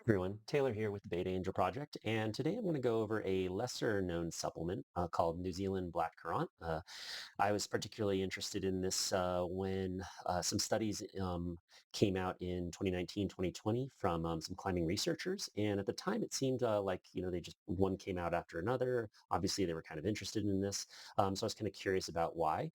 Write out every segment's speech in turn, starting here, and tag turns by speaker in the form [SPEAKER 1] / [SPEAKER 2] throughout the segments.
[SPEAKER 1] Everyone, Taylor here with the Beta Angel Project, and today I'm going to go over a lesser known supplement called New Zealand Blackcurrant. I was particularly interested in this when some studies came out in 2019, 2020 from some climbing researchers, and at the time it seemed like, they just one came out after another. Obviously, they were kind of interested in this, so I was kind of curious about why.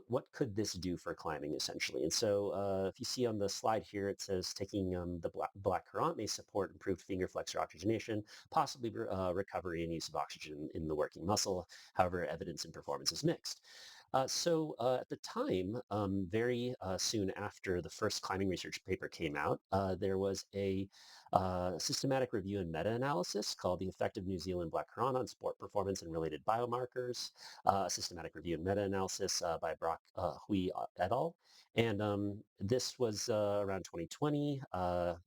[SPEAKER 1] What could this do for climbing essentially? And so if you see on the slide here, it says taking the black currant may support improved finger flexor oxygenation, possibly recovery and use of oxygen in the working muscle. However, evidence and performance is mixed. At the time, very soon after the first climbing research paper came out, there was a systematic review and meta-analysis called The Effect of New Zealand Black Currant on Sport Performance and Related Biomarkers, a systematic review and meta-analysis by Brock Hui et al. And this was around 2020.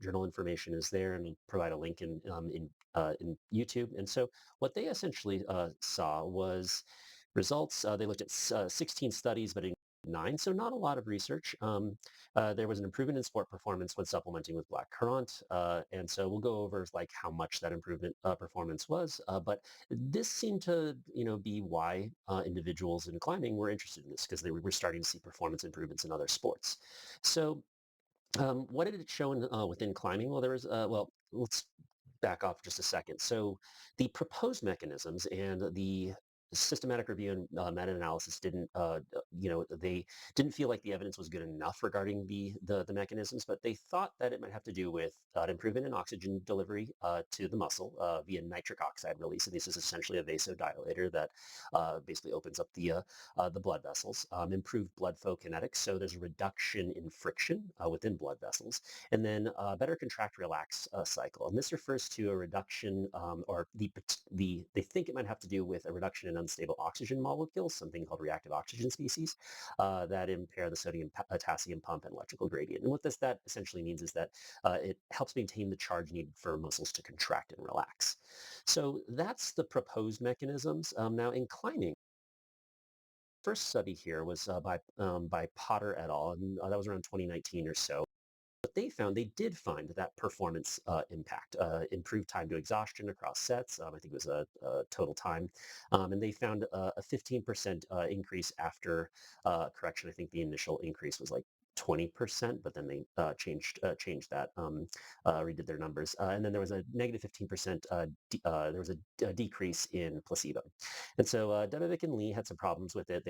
[SPEAKER 1] Journal information is there, and we'll provide a link in YouTube. And so what they essentially saw was results. They looked at 16 studies, but in nine, so not a lot of research. There was an improvement in sport performance when supplementing with black currant, and so we'll go over like how much that improvement performance was. But this seemed to, be why individuals in climbing were interested in this because they were starting to see performance improvements in other sports. So, what did it show within climbing? Well, let's back off just a second. So the proposed mechanisms and the systematic review and meta-analysis they didn't feel like the evidence was good enough regarding the mechanisms, but they thought that it might have to do with an improvement in oxygen delivery to the muscle via nitric oxide release. And this is essentially a vasodilator that basically opens up the blood vessels, improved blood flow kinetics. So there's a reduction in friction within blood vessels, and then better contract relax cycle. And this refers to a reduction or they think it might have to do with a reduction in unstable oxygen molecules, something called reactive oxygen species, that impair the sodium potassium pump and electrical gradient. And what that essentially means is that it helps maintain the charge needed for muscles to contract and relax. So that's the proposed mechanisms. Now in climbing, first study here was by Potter et al., and that was around 2019 or so. What they did find that performance impact, improved time to exhaustion across sets. I think it was a total time. And they found a 15% increase after correction. I think the initial increase was like 20%, but then they changed that, redid their numbers. And then there was a negative 15%, there was a decrease in placebo. And so Debevec and Lee had some problems with it.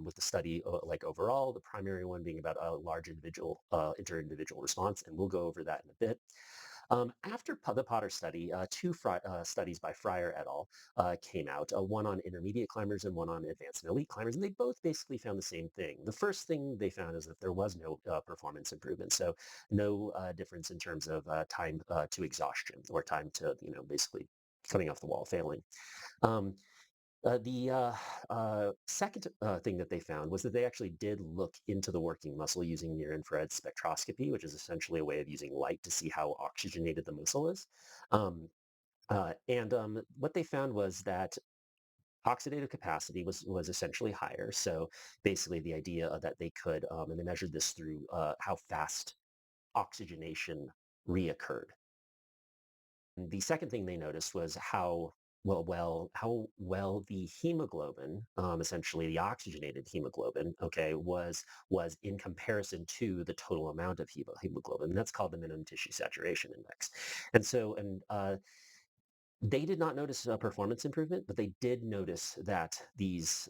[SPEAKER 1] With the study, like overall, the primary one being about a large inter-individual response, and we'll go over that in a bit. After the Potter study, two studies by Fryer et al. Came out, one on intermediate climbers and one on advanced and elite climbers, and they both basically found the same thing. The first thing they found is that there was no performance improvement, so no difference in terms of time to exhaustion or time to, basically coming off the wall, failing. Um, the second thing that they found was that they actually did look into the working muscle using near-infrared spectroscopy, which is essentially a way of using light to see how oxygenated the muscle is. And what they found was that oxidative capacity was essentially higher. So basically, the idea that they could, and they measured this through how fast oxygenation reoccurred. The second thing they noticed was how well the hemoglobin, essentially the oxygenated hemoglobin, okay, was in comparison to the total amount of hemoglobin. And that's called the minimum tissue saturation index. And they did not notice a performance improvement, but they did notice that these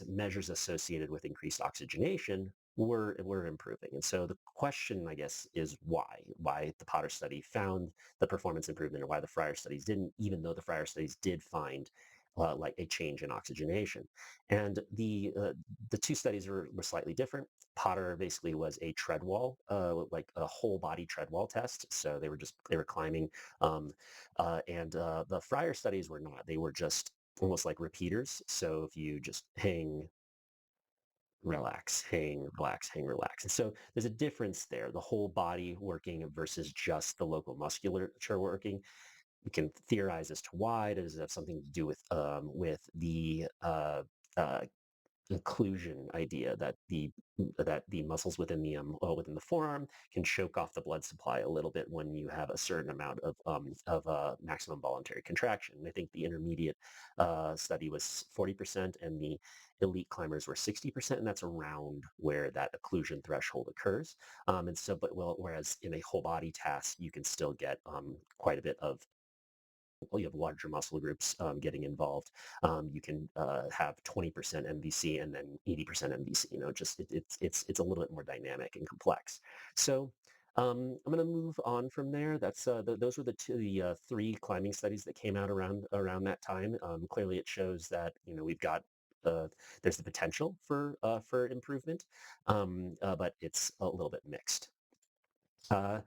[SPEAKER 1] measures associated with increased oxygenation were improving. And so the question, I guess, is why the Potter study found the performance improvement and why the Fryer studies didn't, even though the Fryer studies did find like a change in oxygenation. And the two studies were slightly different. Potter basically was a tread wall, like a whole body tread wall test. So they were climbing, and the Fryer studies were not. They were just almost like repeaters. So if you just hang, relax, hang, relax, hang, relax. And so there's a difference there, the whole body working versus just the local musculature working. We can theorize as to why. Does it have something to do with the uh, occlusion idea that the muscles within the forearm can choke off the blood supply a little bit when you have a certain amount of maximum voluntary contraction. And I think the intermediate study was 40%, and the elite climbers were 60%, and that's around where that occlusion threshold occurs. And so, but well, whereas in a whole body task, you can still get quite a bit of you have larger muscle groups getting involved. You can have 20% MVC and then 80% MVC. Just it's a little bit more dynamic and complex. So I'm going to move on from there. Those were the three climbing studies that came out around that time. Clearly, it shows that we've got uh, there's the potential for improvement, but it's a little bit mixed. Uh,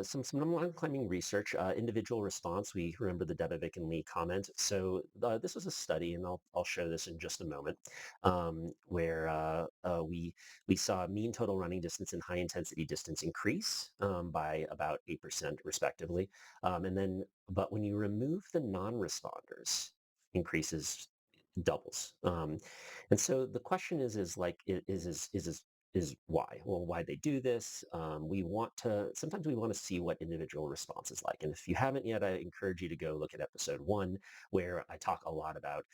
[SPEAKER 1] some non-climbing research, individual response. We remember the Debevec and Lee comment. So this was a study, and I'll show this in just a moment, where we saw mean total running distance and high intensity distance increase by about 8% respectively, and then but when you remove the non-responders, increases doubles. And so the question is like is why? Well, why they do this? Sometimes we want to see what individual response is like. And if you haven't yet, I encourage you to go look at episode 1, where I talk a lot about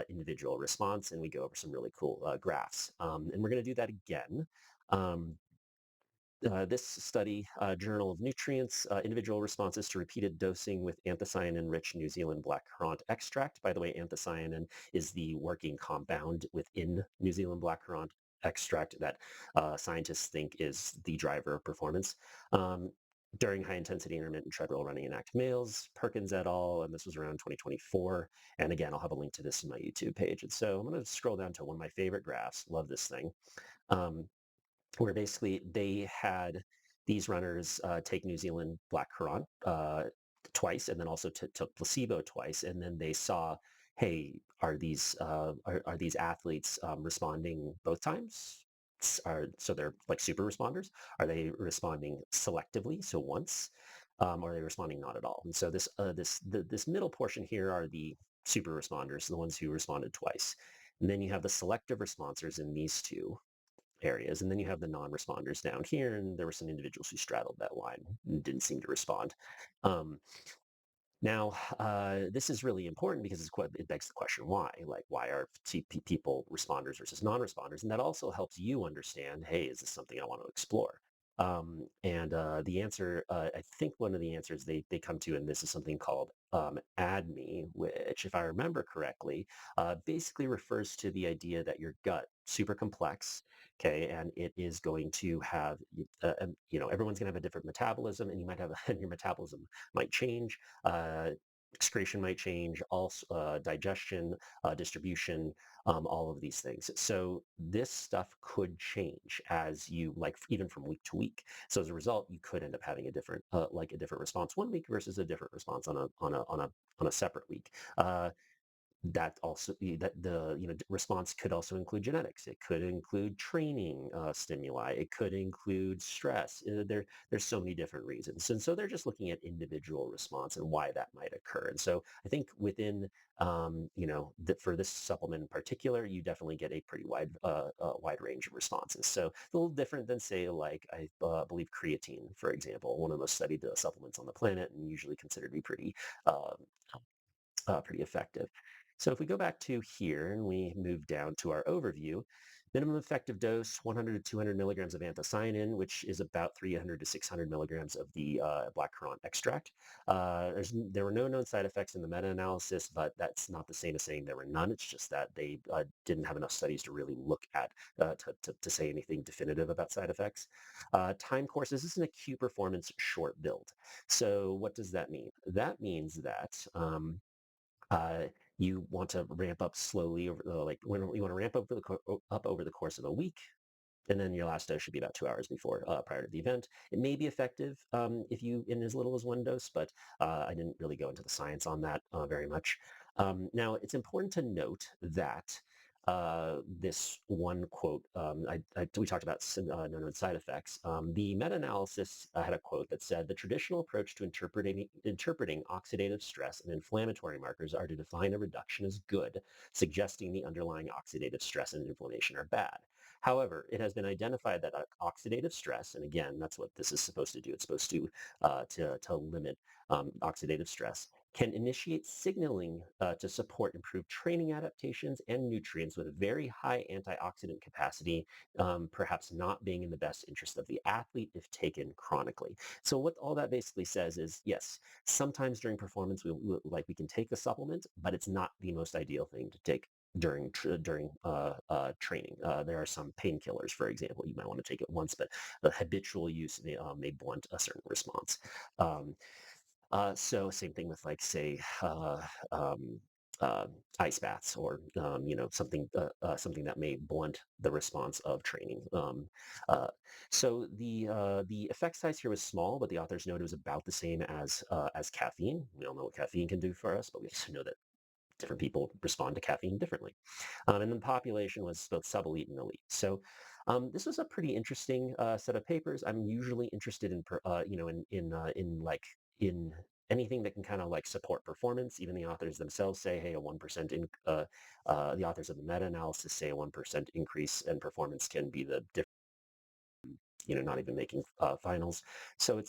[SPEAKER 1] individual response, and we go over some really cool graphs. And we're going to do that again. Um, this study, Journal of Nutrients, individual responses to repeated dosing with anthocyanin-rich New Zealand blackcurrant extract. By the way, anthocyanin is the working compound within New Zealand blackcurrant extract that scientists think is the driver of performance. During high-intensity intermittent treadmill running in active males, Perkins et al., and this was around 2024. And again, I'll have a link to this in my YouTube page. And so I'm going to scroll down to one of my favorite graphs. Love this thing. Um, where basically they had these runners take New Zealand blackcurrant twice, and then also took placebo twice, and then they saw, hey, are these athletes responding both times? So they're like super responders? Are they responding selectively, so once, or are they responding not at all? And so this middle portion here are the super responders, the ones who responded twice. And then you have the selective responders in these two areas. And then you have the non-responders down here, and there were some individuals who straddled that line and didn't seem to respond. Um, Now, this is really important because it begs the question, why? Like, why are people responders versus non-responders? And that also helps you understand, hey, is this something I want to explore? And the answer, I think one of the answers they come to, and this is something called ADME, which, if I remember correctly, basically refers to the idea that your gut, super complex, okay, and it is going to have, everyone's going to have a different metabolism, and you might have, and your metabolism might change, uh, excretion might change, also digestion, distribution, all of these things. So this stuff could change as you like, even from week to week. So as a result, you could end up having a different response one week versus a different response on a separate week. That also that the response could also include genetics. It could include training stimuli. It could include stress. There's so many different reasons, and so they're just looking at individual response and why that might occur. And so I think within for this supplement in particular, you definitely get a pretty wide range of responses. So a little different than, say, like I believe creatine, for example, one of the most studied supplements on the planet, and usually considered to be uh, pretty effective. So if we go back to here and we move down to our overview, minimum effective dose, 100 to 200 milligrams of anthocyanin, which is about 300 to 600 milligrams of the blackcurrant extract. There were no known side effects in the meta-analysis, but that's not the same as saying there were none. It's just that they didn't have enough studies to really look at to say anything definitive about side effects. Time course, this is an acute performance short build. So what does that mean? That means that uh, you want to ramp up slowly over like when you want to ramp up over the course of a week, and then your last dose should be about 2 hours before prior to the event. It may be effective if you in as little as one dose, but I didn't really go into the science on that very much. Now, it's important to note that this one quote. We talked about known side effects. The meta-analysis had a quote that said, the traditional approach to interpreting oxidative stress and inflammatory markers are to define a reduction as good, suggesting the underlying oxidative stress and inflammation are bad. However, it has been identified that oxidative stress, and again, that's what this is supposed to do. It's supposed to limit oxidative stress, can initiate signaling to support improved training adaptations and nutrients with a very high antioxidant capacity, perhaps not being in the best interest of the athlete if taken chronically. So what all that basically says is, yes, sometimes during performance, we can take the supplement, but it's not the most ideal thing to take during training. There are some painkillers, for example, you might want to take it once, but the habitual use may blunt a certain response. Um, so same thing with like say um, uh, ice baths or something that may blunt the response of training. Uh, so the effect size here was small, but the authors noted it was about the same as caffeine. We all know what caffeine can do for us, but we also know that different people respond to caffeine differently. And the population was both sub-elite and elite. So this was a pretty interesting set of papers. I'm usually interested in, in anything that can kind of like support performance. Even the authors themselves say, hey, a 1% the authors of the meta-analysis say a 1% increase in performance can be the difference, not even making finals. So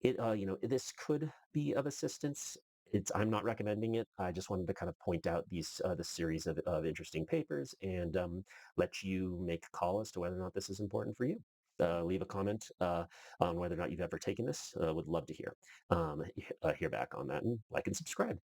[SPEAKER 1] this could be of assistance. I'm not recommending it. I just wanted to kind of point out this series of interesting papers and let you make a call as to whether or not this is important for you. Leave a comment on whether or not you've ever taken this. Would love to hear back on that, and like and subscribe.